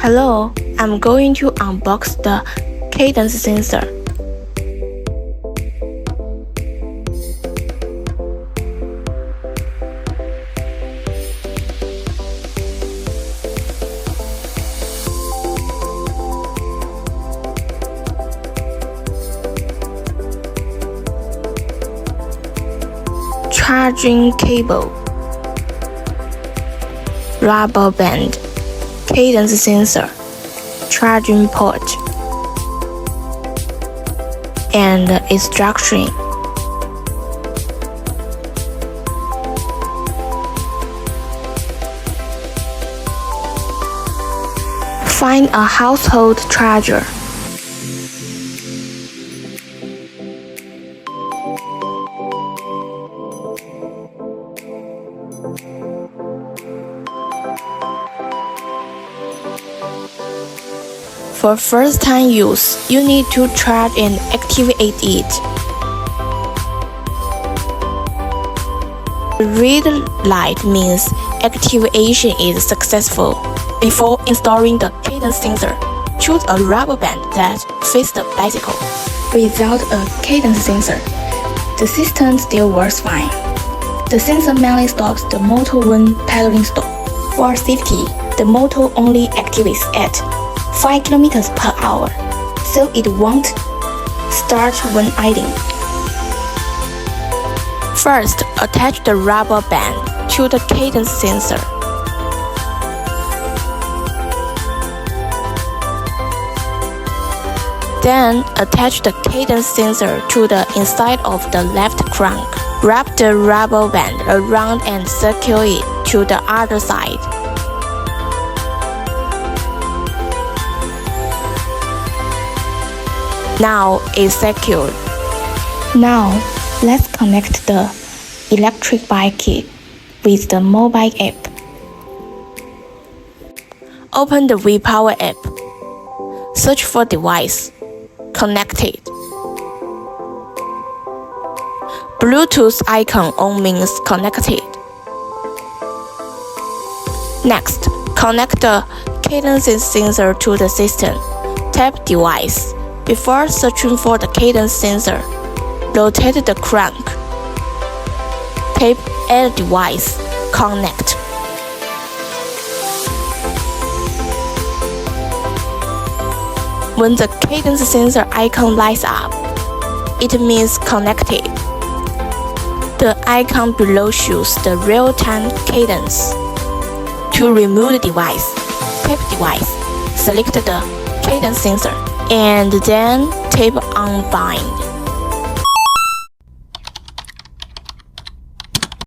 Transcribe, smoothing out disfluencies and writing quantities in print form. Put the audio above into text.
Hello, I'm going to unbox the Cadence Sensor. Charging cable, rubber band, cadence sensor, charging port, and instruction. Find a household charger. For first-time use, you need to charge and activate it. The red light means activation is successful. Before installing the cadence sensor, choose a rubber band that fits the bicycle. Without a cadence sensor, the system still works fine. The sensor mainly stops the motor when pedaling stop. For safety, the motor only activates at 5 km/h, so it won't start when idling. First, attach the rubber band to the cadence sensor. Then, attach the cadence sensor to the inside of the left crank. Wrap the rubber band around and secure it to the other side. Now it's secured. Now, let's connect the electric bike with the mobile app. Open the Wepower app. Search for device. Connected. Bluetooth icon on means connected. Next, connect the cadence sensor to the system. Tap device. Before searching for the cadence sensor, rotate the crank. Tap Add device. Connect. When the cadence sensor icon lights up, it means connected. The icon below shows the real-time cadence. To remove the device, tap device, select the cadence sensor, and then tap Unbind.